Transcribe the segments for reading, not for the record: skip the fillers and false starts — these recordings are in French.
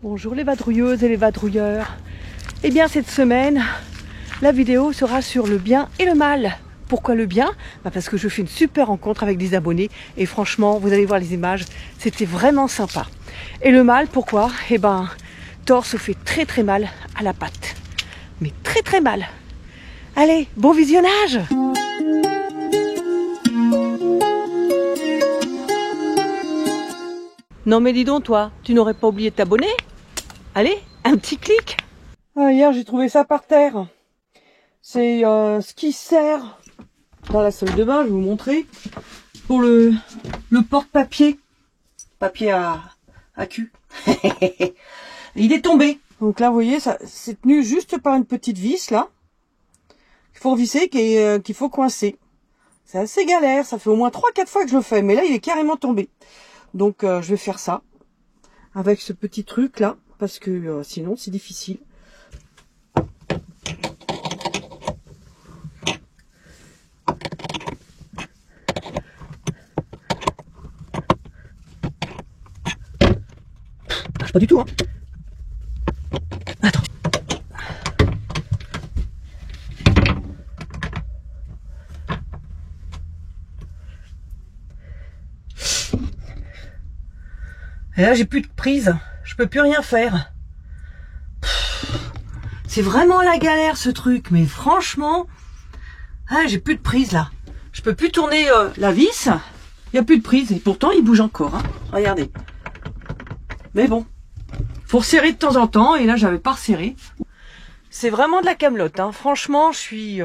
Bonjour les vadrouilleuses et les vadrouilleurs. Eh bien cette semaine, la vidéo sera sur le bien et le mal. Pourquoi le bien? Parce que je fais une super rencontre avec des abonnés et franchement, vous allez voir les images, c'était vraiment sympa. Et le mal, pourquoi? Eh ben, Thor se fait très mal à la patte. Mais très mal. Allez, bon visionnage! Non mais dis donc toi, tu n'aurais pas oublié de t'abonner? Allez, un petit clic. Hier j'ai trouvé ça par terre. C'est ce qui sert dans la salle de bain, je vais vous montrer, pour le porte-papier. Papier à cul. Il est tombé. Donc là vous voyez, ça c'est tenu juste par une petite vis là. Qu'il faut revisser, qu'il faut coincer. C'est assez galère, ça fait au moins 3-4 fois que je le fais, mais là il est carrément tombé. Donc je vais faire ça avec ce petit truc là, parce que sinon c'est difficile. Pas du tout, hein. Attends. Et là, j'ai plus de prise. Je peux plus rien faire. C'est vraiment la galère, ce truc. Mais franchement, j'ai plus de prise, là. Je peux plus tourner la vis. Il n'y a plus de prise. Et pourtant, il bouge encore, hein. Regardez. Mais bon. Faut resserrer de temps en temps. Et là, j'avais pas resserré. C'est vraiment de la camelote, hein. Franchement, je suis...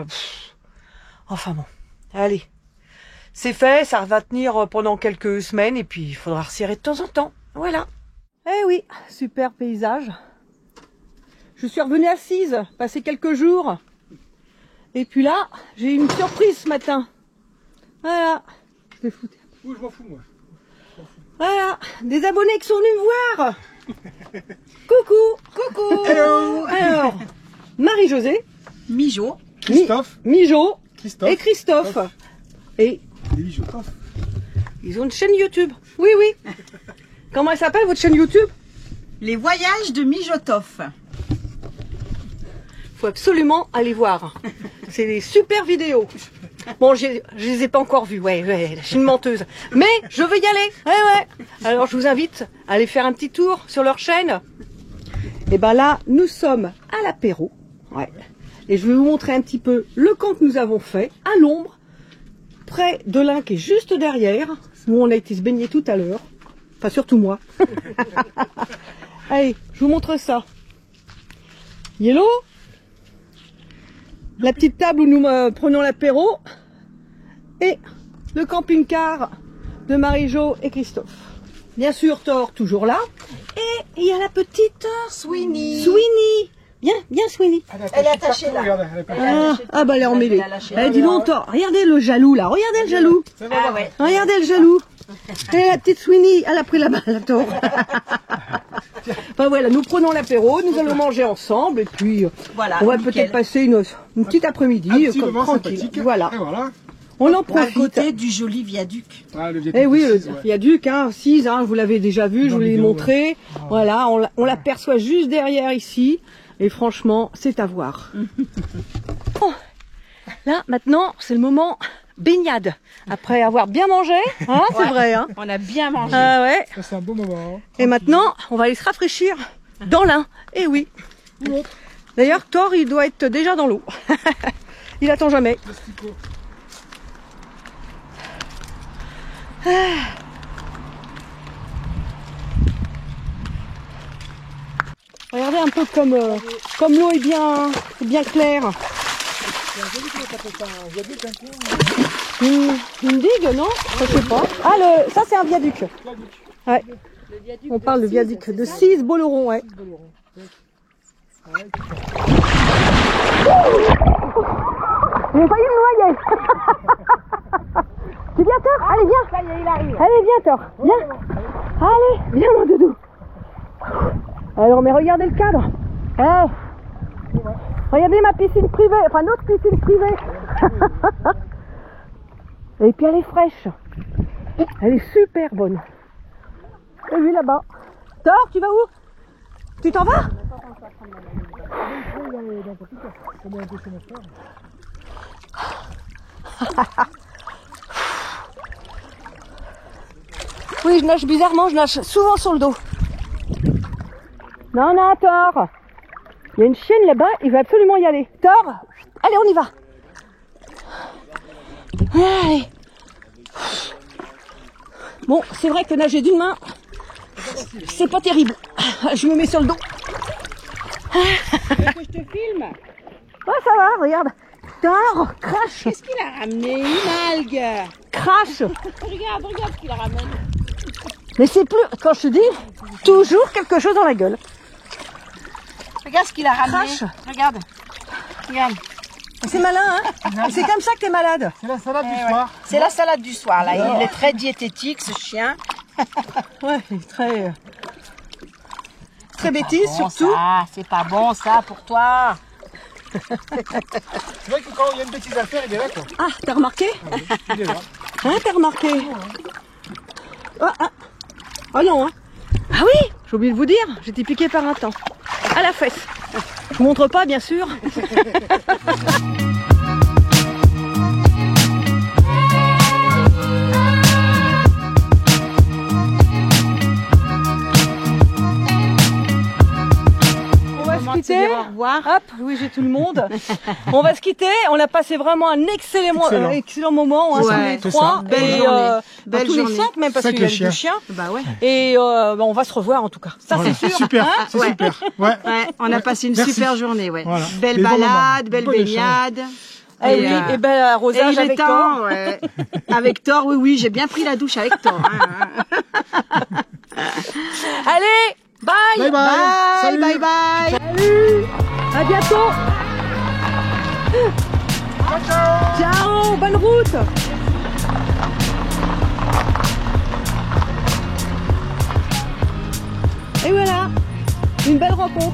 Enfin bon. Allez. C'est fait. Ça va tenir pendant quelques semaines. Et puis, il faudra resserrer de temps en temps. Voilà. Eh oui, super paysage. Je suis revenue assise, passer quelques jours. Et puis là, j'ai eu une surprise ce matin. Voilà. Je vais foutre. Oui, je m'en fous, moi. Voilà. Des abonnés qui sont venus me voir. Coucou. Hello. Alors, Marie-Josée. Mijo. Christophe. Mijo. Christophe. Et Christophe. Et ils ont une chaîne YouTube. Oui. Comment elle s'appelle votre chaîne YouTube? Les voyages de Mijotov. Faut absolument aller voir. C'est des super vidéos. Bon, je les ai pas encore vues. Ouais, je suis une menteuse. Mais je veux y aller. Ouais. Alors je vous invite à aller faire un petit tour sur leur chaîne. Et ben là, nous sommes à l'apéro. Ouais. Et je vais vous montrer un petit peu le camp que nous avons fait à l'ombre, près de l'un qui est juste derrière, où on a été se baigner tout à l'heure. Enfin, surtout moi. Allez, je vous montre ça. Yellow. La petite table où nous prenons l'apéro. Et le camping-car de Marie-Jo et Christophe. Bien sûr, Thor, toujours là. Et il y a la petite Sweeney. Bien Sweeney. Elle est attachée là. Regarde, elle est pas... Elle est emmêlée. Dis donc, Thor, regardez le jaloux là. Regardez le jaloux. Ah ouais. Regardez le jaloux. Et la petite Sweeney, elle a pris la balle, Thor. Enfin voilà, nous prenons l'apéro, nous allons manger ensemble et puis Voilà, on va nickel. peut-être passer une petite après-midi comme tranquille. Voilà. Et voilà. On en À profite. côté du joli viaduc. Ah, le Eh oui, le ouais. viaduc, hein, 6, hein, vous l'avez déjà vu, je vous l'ai vidéo, montré. ouais. Voilà, on l'aperçoit juste derrière ici. Et franchement, c'est à voir. Bon, là, maintenant, c'est le moment baignade. Après avoir bien mangé, hein, c'est Ouais. vrai. Hein. On a bien mangé. Ah ouais. Ça, c'est un beau moment. Et maintenant, on va aller se rafraîchir dans l'Ain. Eh oui. D'ailleurs, Thor, il doit être déjà dans l'eau. Il attend jamais. Plastico. Regardez un peu comme l'eau est bien claire. C'est un joli, comment t'appelles ça, un viaduc, un peu, Une digue, non? Je sais pas. Ah, ça c'est un viaduc. Ouais. On parle de viaduc de 6 Boleron, ouais. J'ai failli me noyer. Tu viens, Thor? Allez, viens. Ça y est, il arrive. Allez, viens, Thor. Viens. Allez, viens, mon doudou. Alors, mais regardez le cadre. Regardez ma piscine privée, enfin notre piscine privée. Et puis elle est fraîche. Elle est super bonne. Et lui là-bas. Thor, tu vas où? Tu t'en vas? Oui, je nage bizarrement, je nage souvent sur le dos. Non, non, Thor. Il y a une chienne là-bas, il va absolument y aller. Thor, allez, on y va. Allez. Bon, c'est vrai que nager d'une main, c'est pas terrible. Je me mets sur le dos. Tu veux que je te filme? Oh, ça va, regarde. Thor, crash. Qu'est-ce qu'il a ramené? Une algue. Crash. Regarde ce qu'il a ramené. Mais c'est plus, quand je te dis, toujours quelque chose dans la gueule. Regarde ce qu'il a ramené. Crash. Regarde. Regarde. C'est malin, hein? Et c'est comme ça que t'es malade. C'est la salade du soir. C'est la salade du soir, là. Il est très diététique, ce chien. Ouais, il est très... Très bêtise, surtout. Ah, c'est pas bon, ça, pour toi. C'est vrai que quand il y a une bêtise à faire, il est là, quoi. Ah, t'as remarqué? Il est là. Hein, t'as remarqué? Oh non, hein? Ah oui, j'ai oublié de vous dire, j'ai été piquée par un temps. À la fesse. Je vous montre pas, bien sûr. quitter. Au revoir. Hop, oui, j'ai tout le monde. On va se quitter. On a passé vraiment un excellent moment, hein, Ouais, tous les trois. Belle Et, journée. Belle tous journée. les 5 même, parce Cinq qu'il y a les les deux chiens. chiens. Bah ouais. Et on va se revoir en tout cas. Ça, Voilà. c'est sûr. Super, Hein, c'est ouais. super. Ouais. Ouais, on a passé une Merci. super journée, ouais. Voilà. Belle Les bons balade, moments. belle Bon baignade. Eh oui, et ben Et arrosage il est avec temps, Thor. ouais. Avec Thor, oui, j'ai bien pris la douche avec Thor. Hein. Allez, bye. Bye bye. Bye, Salut. bye, bye. Salut. À bientôt. Ciao, bonne route. Et voilà, une belle rencontre.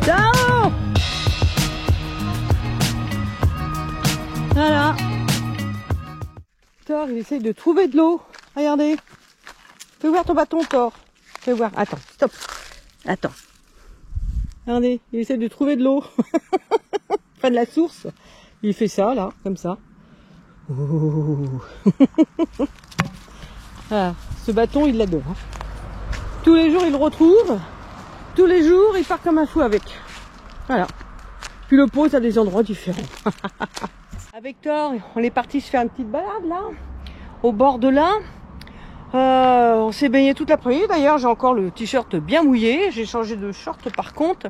Ciao. Voilà. Thor, il essaye de trouver de l'eau. Regardez. Fais voir ton bâton, Thor. Fais voir. Attends, stop. Attends. Regardez, il essaie de trouver de l'eau. Enfin, de la source. Il fait ça, là, comme ça. Oh. Voilà. Ce bâton, il l'adore. Hein. Tous les jours, il le retrouve. Tous les jours, il part comme un fou avec. Voilà. Puis le pose à des endroits différents. Avec Thor, on est parti se faire une petite balade, là. Au bord de l'Ain. On s'est baigné toute l'après-midi. D'ailleurs, j'ai encore le t-shirt bien mouillé. J'ai changé de short par contre.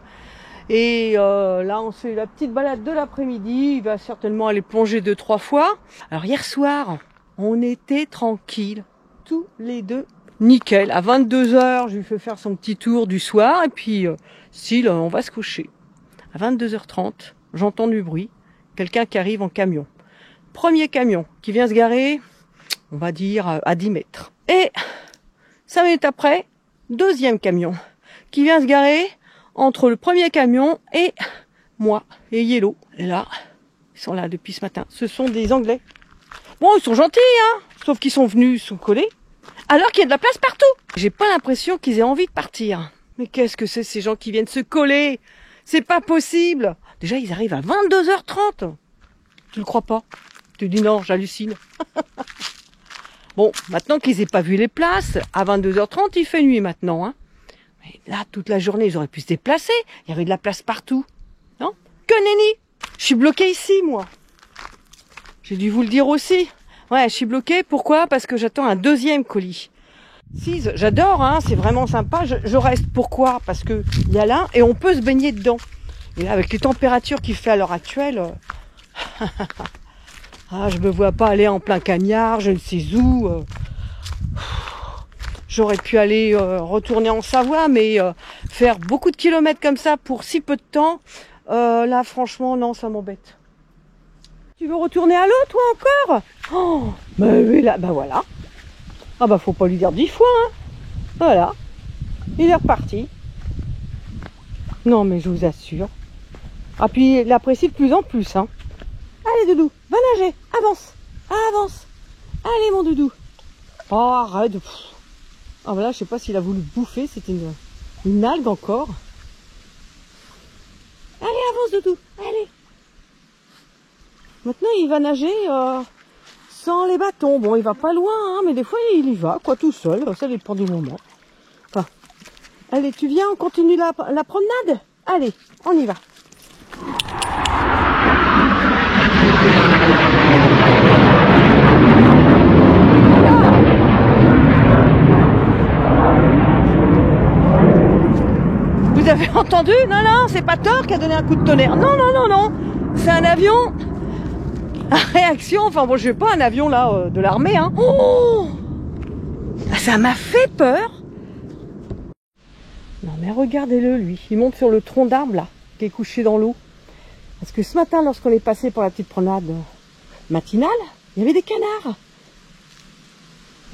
Et là, on s'est eu la petite balade de l'après-midi. Il va certainement aller plonger 2-3 fois. Alors hier soir, on était tranquilles, tous les deux. Nickel. À 22h, je lui fais faire son petit tour du soir. Et puis, style, on va se coucher. À 22h30, j'entends du bruit. Quelqu'un qui arrive en camion. Premier camion qui vient se garer, on va dire à 10 mètres. Et 5 minutes après, deuxième camion qui vient se garer entre le premier camion et moi et Yellow. Et là, ils sont là depuis ce matin. Ce sont des Anglais. Bon, ils sont gentils, hein, sauf qu'ils sont venus se coller, alors qu'il y a de la place partout. J'ai pas l'impression qu'ils aient envie de partir. Mais qu'est-ce que c'est ces gens qui viennent se coller? C'est pas possible. Déjà, ils arrivent à 22h30. Tu le crois pas? Tu dis non, j'hallucine. Bon, maintenant qu'ils aient pas vu les places, à 22h30, il fait nuit maintenant. Hein. Mais là, toute la journée, ils auraient pu se déplacer. Il y avait de la place partout. Non? Que nenni! Je suis bloquée ici, moi. J'ai dû vous le dire aussi. Ouais, je suis bloquée. Pourquoi? Parce que j'attends un deuxième colis. Si, j'adore, hein, c'est vraiment sympa. Je reste. Pourquoi? Parce que il y a là et on peut se baigner dedans. Et là, avec les températures qu'il fait à l'heure actuelle, ah, je me vois pas aller en plein cagnard, je ne sais où. J'aurais pu aller retourner en Savoie, mais faire beaucoup de kilomètres comme ça pour si peu de temps, là, franchement, non, ça m'embête. Tu veux retourner à l'eau, toi, encore? Oh, mais oui, là, bah voilà. Ah bah, faut pas lui dire 10 fois, hein. Voilà. Il est reparti. Non, mais je vous assure. Ah, puis il l'apprécie de plus en plus, hein. Allez, Doudou, va nager, avance, avance. Allez mon doudou. Oh arrête. Ah voilà, je sais pas s'il a voulu bouffer, c'était une algue encore. Allez, avance doudou, allez. Maintenant il va nager sans les bâtons. Bon, il va pas loin, hein, mais des fois il y va, quoi, tout seul, ça dépend du moment. Enfin, allez, tu viens, on continue la promenade? Allez, on y va. Vous avez entendu? Non, non, c'est pas Thor qui a donné un coup de tonnerre. Non, non, non, non. C'est un avion à réaction. Enfin bon, je vais pas un avion là de l'armée. Hein. Oh, ça m'a fait peur. Non mais regardez-le lui. Il monte sur le tronc d'arbre là, qui est couché dans l'eau. Parce que ce matin, lorsqu'on est passé pour la petite promenade matinale, il y avait des canards.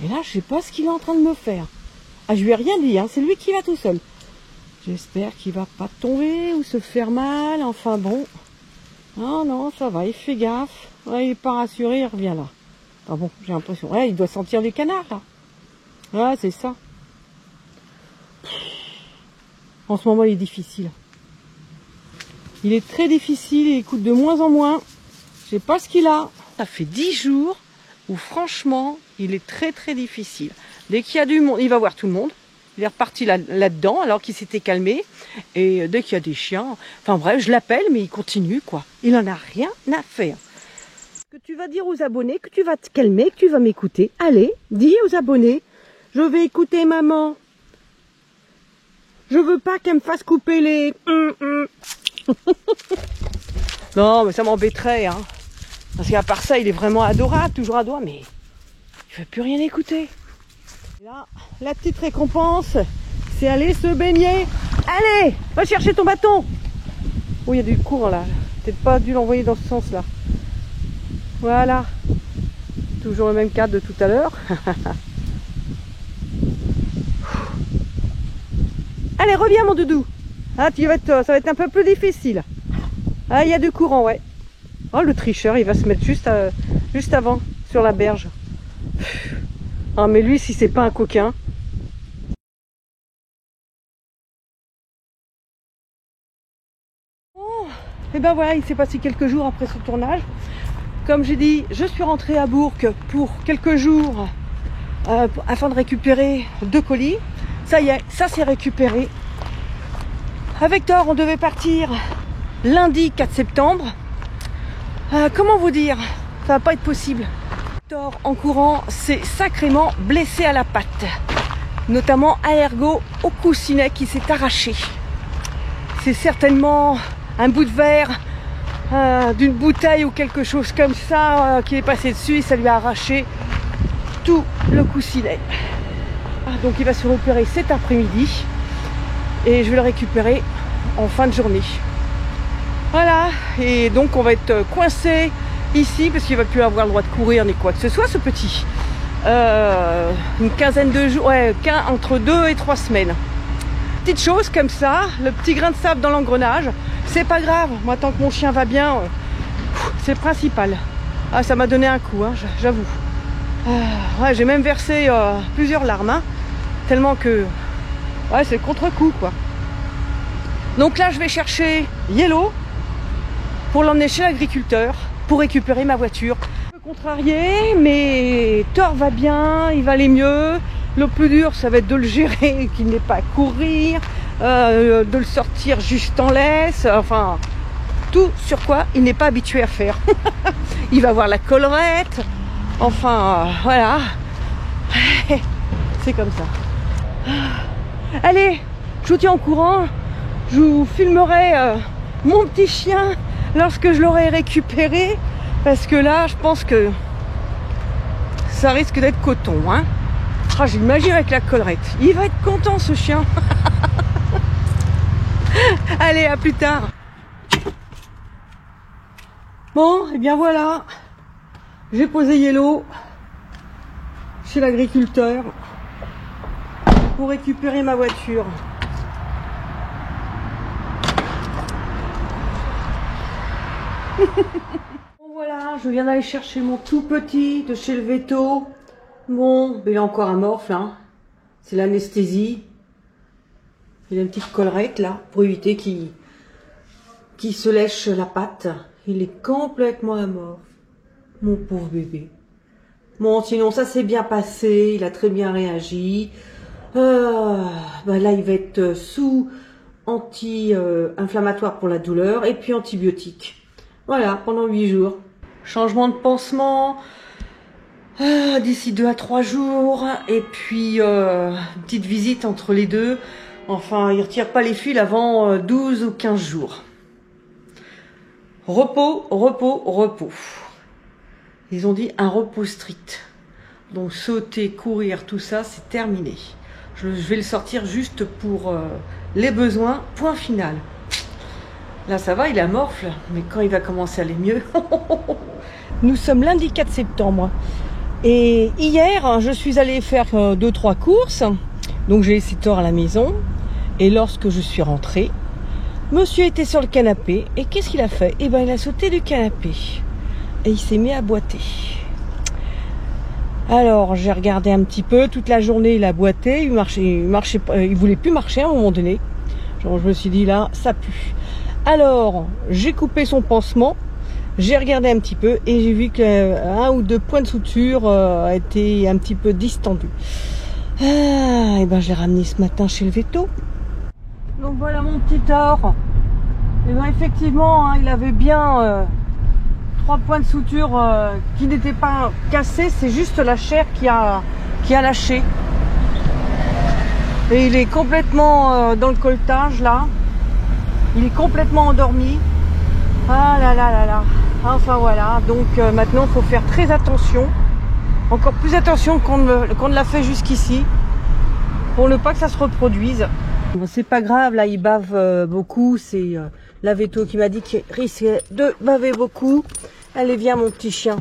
Et là, je sais pas ce qu'il est en train de me faire. Ah, je lui ai rien dit, hein. C'est lui qui va tout seul. J'espère qu'il va pas tomber ou se faire mal. Enfin bon. Non, non, ça va, il fait gaffe. Ouais, il est pas rassuré, il revient là. Ah bon, j'ai l'impression. Ouais, il doit sentir les canards là. Ouais, c'est ça. En ce moment, il est difficile. Il est très difficile, il écoute de moins en moins. Je sais pas ce qu'il a. Ça fait 10 jours où franchement, il est très très difficile. Dès qu'il y a du monde, il va voir tout le monde. Il est reparti là-dedans alors qu'il s'était calmé. Et dès qu'il y a des chiens, enfin bref, je l'appelle mais il continue quoi. Il en a rien à faire. Que tu vas dire aux abonnés que tu vas te calmer, que tu vas m'écouter. Allez, dis aux abonnés, je vais écouter maman. Je veux pas qu'elle me fasse couper les... Non, mais ça m'embêterait, hein. Parce qu'à part ça, il est vraiment adorable, toujours adorable, mais il ne veut plus rien écouter. Et là, la petite récompense, c'est aller se baigner. Allez, va chercher ton bâton. Oh, il y a du courant là. Peut-être pas dû l'envoyer dans ce sens-là. Voilà. Toujours le même cadre de tout à l'heure. Allez, reviens mon doudou. Ah, ça va être un peu plus difficile. Ah, il y a du courant, ouais. Oh, le tricheur, il va se mettre juste avant, sur la berge. Ah, mais lui, si c'est pas un coquin. Oh, et ben voilà, il s'est passé quelques jours après ce tournage. Comme j'ai dit, je suis rentrée à Bourg pour quelques jours afin de récupérer 2 colis. Ça y est, ça s'est récupéré. Avec Thor, on devait partir lundi 4 septembre. Comment vous dire? Ça va pas être possible. Thor, en courant, s'est sacrément blessé à la patte. Notamment à l'ergot au coussinet qui s'est arraché. C'est certainement un bout de verre d'une bouteille ou quelque chose comme ça qui est passé dessus et ça lui a arraché tout le coussinet. Donc il va se repérer cet après-midi et je vais le récupérer en fin de journée. Voilà, et donc on va être coincé ici parce qu'il va plus avoir le droit de courir ni quoi que ce soit ce petit. Une quinzaine de jours, ouais, entre 2 et 3 semaines. Petite chose comme ça, le petit grain de sable dans l'engrenage, c'est pas grave. Moi tant que mon chien va bien, c'est le principal. Ah, ça m'a donné un coup, hein, j'avoue. Ouais, j'ai même versé plusieurs larmes, hein, tellement que ouais, c'est le contre-coup quoi. Donc là je vais chercher Yellow pour l'emmener chez l'agriculteur pour récupérer ma voiture. Un peu contrarié, mais Thor va bien, il va aller mieux. Le plus dur ça va être de le gérer, qu'il n'ait pas à courir, de le sortir juste en laisse, enfin tout sur quoi il n'est pas habitué à faire. Il va voir la collerette. Enfin, voilà. C'est comme ça. Allez, je vous tiens au courant. Je vous filmerai mon petit chien lorsque je l'aurai récupéré. Parce que là, je pense que ça risque d'être coton. Hein. Ah, j'imagine avec la collerette. Il va être content ce chien. Allez, à plus tard. Bon, et bien voilà. J'ai posé Yellow chez l'agriculteur pour récupérer ma voiture. Voilà, je viens d'aller chercher mon tout petit de chez le Veto. Bon, il est encore amorphe, hein. C'est l'anesthésie. Il a une petite collerette, là, pour éviter qu'il se lèche la patte. Il est complètement amorphe. Mon pauvre bébé. Bon, sinon, ça s'est bien passé. Il a très bien réagi. Là, il va être sous anti-inflammatoire pour la douleur et puis antibiotique. Voilà, pendant 8 jours. Changement de pansement d'ici 2 à 3 jours. Et puis, une petite visite entre les deux. Enfin, il ne retire pas les fils avant 12 ou 15 jours. Repos, repos, repos. Ils ont dit un repos strict. Donc sauter, courir, tout ça, c'est terminé. Je vais le sortir juste pour les besoins, point final. Là, ça va, il est amorphe, mais quand il va commencer à aller mieux... Nous sommes lundi 4 septembre. Et hier, je suis allée faire 2-3 courses. Donc j'ai laissé Thor à la maison. Et lorsque je suis rentrée, monsieur était sur le canapé. Et qu'est-ce qu'il a fait? Eh ben, il a sauté du canapé. Et il s'est mis à boiter. Alors, j'ai regardé un petit peu. Toute la journée, il a boité. Il marchait pas, il voulait plus marcher à un moment donné. Genre, je me suis dit, là, ça pue. Alors, j'ai coupé son pansement. J'ai regardé un petit peu et j'ai vu qu'un ou 2 points de suture étaient un petit peu distendus. Et ben, je l'ai ramené ce matin chez le Veto. Donc voilà mon petit Thor. Et ben effectivement, hein, il avait bien 3 points de suture qui n'étaient pas cassés. C'est juste la chair qui a lâché. Et il est complètement dans le colletage là. Il est complètement endormi. Ah là là là là. Enfin voilà, donc maintenant il faut faire très attention, encore plus attention qu'on ne l'a fait jusqu'ici, pour ne pas que ça se reproduise. Bon, c'est pas grave, là il bave beaucoup, c'est la Veto qui m'a dit qu'il risquait de baver beaucoup. Allez viens mon petit chien,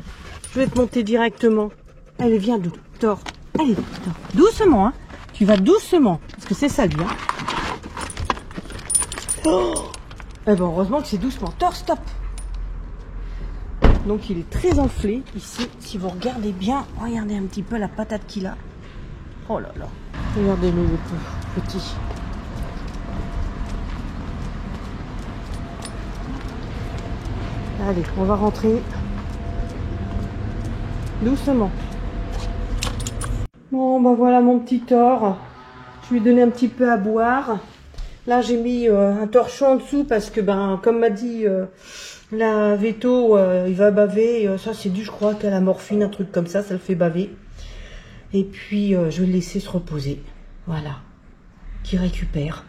je vais te monter directement. Allez viens Thor, allez Thor. Doucement, hein. Tu vas doucement, parce que c'est ça lui. Hein. Oh, eh ben, heureusement que c'est doucement. Thor, stop. Donc il est très enflé ici. Si vous regardez bien, regardez un petit peu la patate qu'il a. Oh là là. Regardez-le le petit. Allez, on va rentrer. Doucement. Bon, bah voilà mon petit Thor. Je lui ai donné un petit peu à boire. Là, j'ai mis un torchon en dessous parce que, ben, comme m'a dit la Veto, il va baver. Ça, c'est dû, je crois, qu'à la morphine, un truc comme ça le fait baver. Et puis, je vais le laisser se reposer. Voilà. Qui récupère.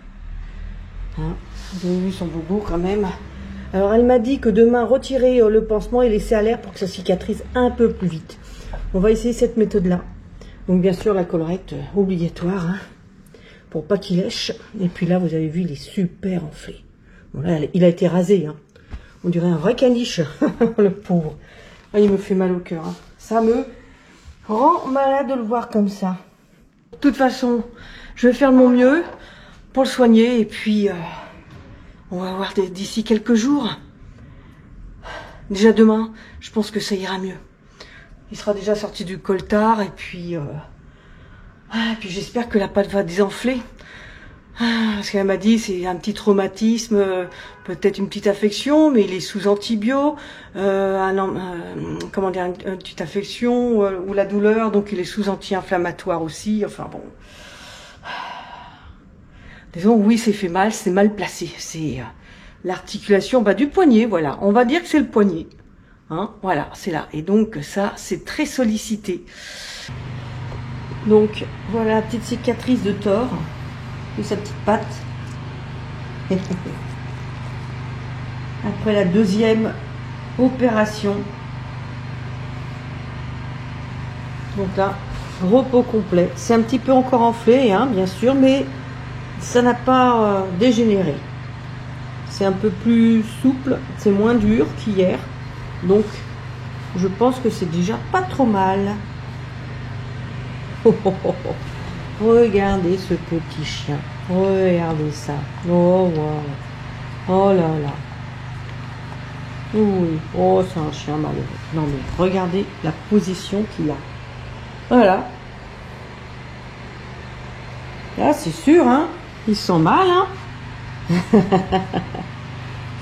Hein, vous avez vu son bobo quand même. Alors, elle m'a dit que demain, retirer le pansement et laisser à l'air pour que ça cicatrise un peu plus vite. On va essayer cette méthode-là. Donc, bien sûr, la collerette obligatoire, hein, pour pas qu'il lèche. Et puis là, vous avez vu, il est super enflé. Bon, là, il a été rasé, hein. On dirait un vrai caniche, le pauvre. Ah, il me fait mal au cœur. Hein. Ça me rend malade de le voir comme ça. De toute façon, je vais faire de mon mieux pour le soigner. Et puis, on va voir d'ici quelques jours. Déjà demain, je pense que ça ira mieux. Il sera déjà sorti du coltard. Et puis j'espère que la pâte va désenfler. Parce qu'elle m'a dit c'est un petit traumatisme, peut-être une petite affection, mais il est sous antibio, comment dire, une petite affection ou la douleur, donc il est sous anti-inflammatoire aussi. Enfin bon, disons oui c'est fait mal, c'est mal placé, c'est l'articulation du poignet, voilà. On va dire que c'est le poignet, hein, voilà, c'est là. Et donc ça c'est très sollicité. Donc voilà la petite cicatrice de Thor. Et sa petite patte. Après la 2e opération. Donc là, repos complet. C'est un petit peu encore enflé, hein, bien sûr, mais ça n'a pas dégénéré. C'est un peu plus souple, c'est moins dur qu'hier. Donc, je pense que c'est déjà pas trop mal. Oh, oh, oh, oh. Regardez ce petit chien. Regardez ça. Oh, wow. Oh là là. Oui. Oh, c'est un chien malheureux. Non mais regardez la position qu'il a. Voilà. Là, c'est sûr, hein. Il se sent mal, hein.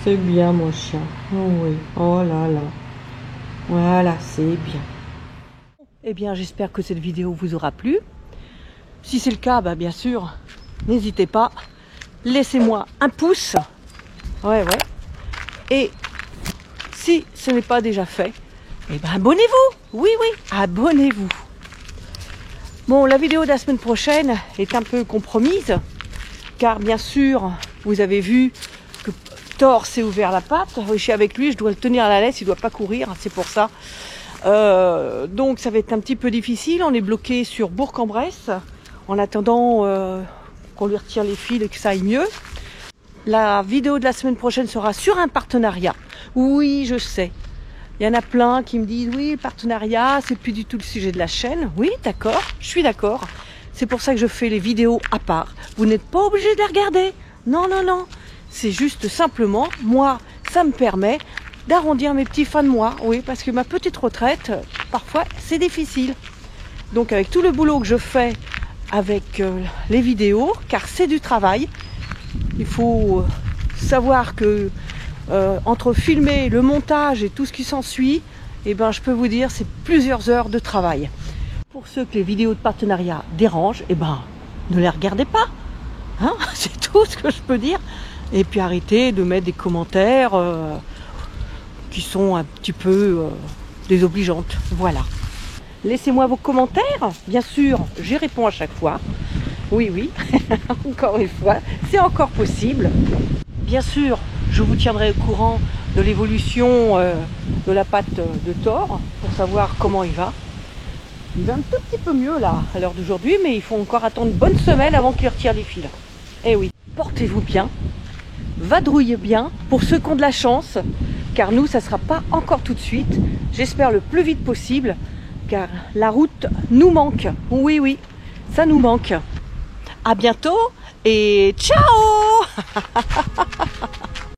C'est bien, mon chien. Oh oui. Oh là là. Voilà, c'est bien. Eh bien, j'espère que cette vidéo vous aura plu. Si c'est le cas, bah, bien sûr, n'hésitez pas. Laissez-moi un pouce. Ouais. Et si ce n'est pas déjà fait, eh ben abonnez-vous. Oui, abonnez-vous. Bon, la vidéo de la semaine prochaine est un peu compromise, car bien sûr, vous avez vu que Thor s'est ouvert la patte. Je suis avec lui, je dois le tenir à la laisse, il ne doit pas courir, c'est pour ça. Donc ça va être un petit peu difficile. On est bloqué sur Bourg-en-Bresse en attendant qu'on lui retire les fils et que ça aille mieux. La vidéo de la semaine prochaine sera sur un partenariat. Oui, je sais. Il y en a plein qui me disent oui, le partenariat, c'est plus du tout le sujet de la chaîne. Oui, d'accord, je suis d'accord. C'est pour ça que je fais les vidéos à part. Vous n'êtes pas obligé de les regarder. Non. C'est juste simplement, moi, ça me permet d'arrondir mes petits fins de mois. Oui, parce que ma petite retraite, parfois, c'est difficile. Donc avec tout le boulot que je fais avec les vidéos, car c'est du travail, il faut savoir que entre filmer, le montage et tout ce qui s'ensuit, eh ben, je peux vous dire, c'est plusieurs heures de travail. Pour ceux que les vidéos de partenariat dérangent, eh ben, ne les regardez pas. Hein, c'est tout ce que je peux dire. Et puis arrêtez de mettre des commentaires qui sont un petit peu désobligeantes. Voilà. Laissez-moi vos commentaires. Bien sûr, j'y réponds à chaque fois. Oui. Encore une fois, c'est encore possible. Bien sûr, je vous tiendrai au courant de l'évolution de la patte de Thor pour savoir comment il va. Il va un tout petit peu mieux là à l'heure d'aujourd'hui, mais il faut encore attendre une bonne semaine avant qu'il retire les fils. Eh oui, portez-vous bien, vadrouillez bien pour ceux qui ont de la chance, car nous, ça ne sera pas encore tout de suite. J'espère le plus vite possible, car la route nous manque. Oui, ça nous manque. À bientôt et ciao.